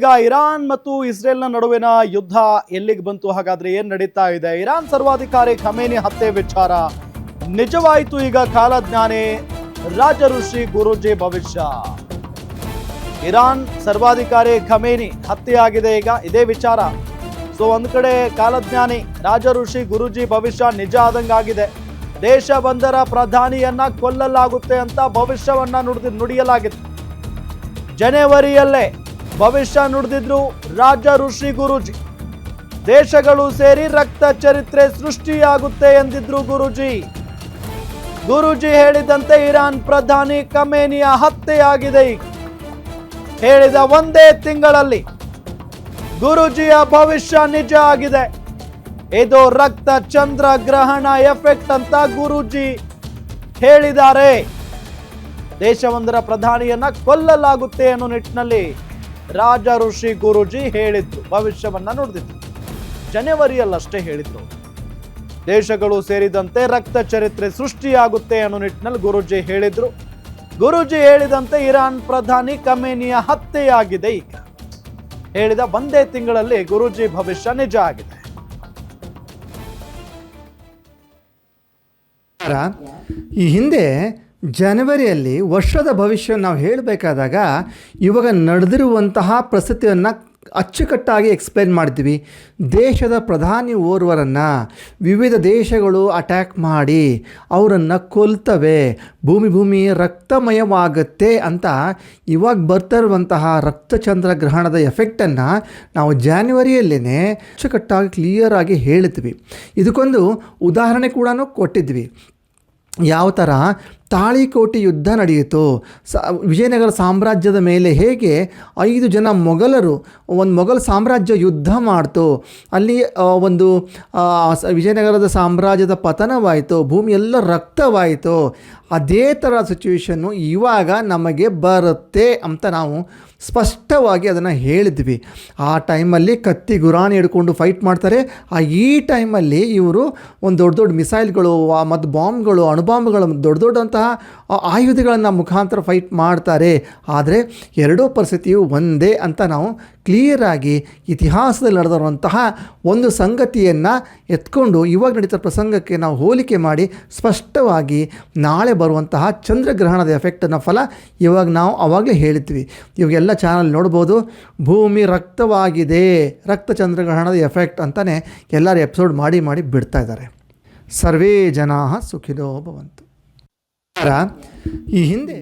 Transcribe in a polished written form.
ಈಗ ಇರಾನ್ ಮತ್ತು ಇಸ್ರೇಲ್ನ ನಡುವಿನ ಯುದ್ಧ ಎಲ್ಲಿಗೆ ಬಂತು? ಹಾಗಾದ್ರೆ ಏನ್ ನಡೀತಾ ಇದೆ? ಇರಾನ್ ಸರ್ವಾಧಿಕಾರಿ ಖಮೇನಿ ಹತ್ಯೆ ವಿಚಾರ ನಿಜವಾಯಿತು ಈಗ ಕಾಲಜ್ಞಾನಿ ರಾಜ ಋಷಿ ಗುರೂಜಿ ಭವಿಷ್ಯ. ಇರಾನ್ ಸರ್ವಾಧಿಕಾರಿ ಖಮೇನಿ ಹತ್ಯೆ ಆಗಿದೆ ಈಗ ಇದೇ ವಿಚಾರ. ಸೊ ಒಂದ್ ಕಡೆ ಕಾಲಜ್ಞಾನಿ ರಾಜ ಋಷಿ ಗುರೂಜಿ ಭವಿಷ್ಯ ನಿಜ ಆದಂಗಾಗಿದೆ. ದೇಶ ಒಂದರ ಪ್ರಧಾನಿಯನ್ನ ಕೊಲ್ಲಲಾಗುತ್ತೆ ಅಂತ ಭವಿಷ್ಯವನ್ನ ನುಡಿಯಲಾಗಿತ್ತು. ಜನವರಿಯಲ್ಲೇ ಭವಿಷ್ಯ ನುಡಿದಿದ್ರು ರಾಜ ಋಷಿ ಗುರೂಜಿ. ದೇಶಗಳು ಸೇರಿ ರಕ್ತ ಚರಿತ್ರೆ ಸೃಷ್ಟಿಯಾಗುತ್ತೆ ಎಂದಿದ್ರು ಗುರೂಜಿ. ಗುರೂಜಿ ಹೇಳಿದಂತೆ ಇರಾನ್ ಪ್ರಧಾನಿ ಖಮೇನಿಯ ಹತ್ಯೆಯಾಗಿದೆ. ಹೇಳಿದ ಒಂದೇ ತಿಂಗಳಲ್ಲಿ ಗುರೂಜಿಯ ಭವಿಷ್ಯ ನಿಜ ಆಗಿದೆ. ಇದು ರಕ್ತ ಚಂದ್ರ ಗ್ರಹಣ ಎಫೆಕ್ಟ್ ಅಂತ ಗುರೂಜಿ ಹೇಳಿದ್ದಾರೆ. ದೇಶವೊಂದರ ಪ್ರಧಾನಿಯನ್ನ ಕೊಲ್ಲಲಾಗುತ್ತೆ ಅನ್ನೋ ನಿಟ್ಟಿನಲ್ಲಿ ರಾಜ ಋಷಿ ಗುರೂಜಿ ಹೇಳಿದ್ರು, ಭವಿಷ್ಯವನ್ನ ನುಡಿದಿದ್ರು. ಜನವರಿಯಲ್ಲಷ್ಟೇ ಹೇಳಿದ್ರು. ದೇಶಗಳು ಸೇರಿದಂತೆ ರಕ್ತ ಚರಿತ್ರೆ ಸೃಷ್ಟಿಯಾಗುತ್ತೆ ಅನ್ನೋ ನಿಟ್ಟಿನಲ್ಲಿ ಗುರೂಜಿ ಹೇಳಿದ್ರು. ಗುರೂಜಿ ಹೇಳಿದಂತೆ ಇರಾನ್ ಪ್ರಧಾನಿ ಖಮೇನಿಯ ಹತ್ಯೆಯಾಗಿದೆ. ಈಗ ಹೇಳಿದ ಒಂದೇ ತಿಂಗಳಲ್ಲಿ ಗುರೂಜಿ ಭವಿಷ್ಯ ನಿಜ ಆಗಿದೆ. ಈ ಹಿಂದೆ ಜನವರಿಯಲ್ಲಿ ವರ್ಷದ ಭವಿಷ್ಯ ನಾವು ಹೇಳಬೇಕಾದಾಗ ಇವಾಗ ನಡೆದಿರುವಂತಹ ಪರಿಸ್ಥಿತಿಯನ್ನು ಅಚ್ಚುಕಟ್ಟಾಗಿ ಎಕ್ಸ್ಪ್ಲೇನ್ ಮಾಡ್ತೀವಿ. ದೇಶದ ಪ್ರಧಾನಿ ಓರ್ವರನ್ನು ವಿವಿಧ ದೇಶಗಳು ಅಟ್ಯಾಕ್ ಮಾಡಿ ಅವರನ್ನು ಕೊಲ್ತವೆ, ಭೂಮಿ ರಕ್ತಮಯವಾಗುತ್ತೆ ಅಂತ ಇವಾಗ ಬರ್ತಾ ಇರುವಂತಹ ರಕ್ತಚಂದ್ರ ಗ್ರಹಣದ ಎಫೆಕ್ಟನ್ನು ನಾವು ಜಾನ್ವರಿಯಲ್ಲೇ ಅಚ್ಚುಕಟ್ಟಾಗಿ ಕ್ಲಿಯರಾಗಿ ಹೇಳ್ತೀವಿ. ಇದಕ್ಕೊಂದು ಉದಾಹರಣೆ ಕೂಡ ಕೊಟ್ಟಿದ್ವಿ. ಯಾವ ಥರ ತಾಳಿಕೋಟೆ ಯುದ್ಧ ನಡೆಯಿತು, ವಿಜಯನಗರ ಸಾಮ್ರಾಜ್ಯದ ಮೇಲೆ ಹೇಗೆ 5 ಜನ ಮೊಘಲರು ಒಂದು ಮೊಘಲ್ ಸಾಮ್ರಾಜ್ಯ ಯುದ್ಧ ಮಾಡ್ತು, ಅಲ್ಲಿ ಒಂದು ವಿಜಯನಗರದ ಸಾಮ್ರಾಜ್ಯದ ಪತನವಾಯಿತು, ಭೂಮಿ ಎಲ್ಲ ರಕ್ತವಾಯಿತು. ಅದೇ ಥರ ಸಿಚುವೇಶನ್ನು ಇವಾಗ ನಮಗೆ ಬರುತ್ತೆ ಅಂತ ನಾವು ಸ್ಪಷ್ಟವಾಗಿ ಅದನ್ನು ಹೇಳಿದ್ವಿ. ಆ ಟೈಮಲ್ಲಿ ಕತ್ತಿ ಗುರಾಣಿ ಹಿಡ್ಕೊಂಡು ಫೈಟ್ ಮಾಡ್ತಾರೆ. ಈ ಟೈಮಲ್ಲಿ ಇವರು ಒಂದು ದೊಡ್ಡ ಮಿಸೈಲ್ಗಳು ಮತ್ತು ಬಾಂಬ್ಗಳು, ಅಣುಬಾಂಬ್ಗಳು, ದೊಡ್ಡಂತಹ ಆಯುಧಗಳನ್ನು ಮುಖಾಂತರ ಫೈಟ್ ಮಾಡ್ತಾರೆ. ಆದರೆ ಎರಡೂ ಪರಿಸ್ಥಿತಿಯು ಒಂದೇ ಅಂತ ನಾವು ಕ್ಲಿಯರಾಗಿ ಇತಿಹಾಸದಲ್ಲಿ ನಡೆದಿರುವಂತಹ ಒಂದು ಸಂಗತಿಯನ್ನು ಎತ್ಕೊಂಡು ಇವಾಗ ನಡೀತಾ ಪ್ರಸಂಗಕ್ಕೆ ನಾವು ಹೋಲಿಕೆ ಮಾಡಿ ಸ್ಪಷ್ಟವಾಗಿ ನಾಳೆ ಬರುವಂತಹ ಚಂದ್ರಗ್ರಹಣದ ಎಫೆಕ್ಟನ್ನು ಫಲ ಇವಾಗ ನಾವು ಆವಾಗಲೇ ಹೇಳಿದ್ವಿ. ಇವಾಗೆಲ್ಲ ಚಾನಲ್ ನೋಡ್ಬೋದು. ಭೂಮಿ ರಕ್ತವಾಗಿದೆ, ರಕ್ತ ಚಂದ್ರಗ್ರಹಣದ ಎಫೆಕ್ಟ್ ಅಂತಲೇ ಎಲ್ಲರೂ ಎಪಿಸೋಡ್ ಮಾಡಿ ಬಿಡ್ತಾ ಇದ್ದಾರೆ. ಸರ್ವೇ ಜನಾಃ ಸುಖಿನೋ ಭವಂತು. ಈ ಹಿಂದೆ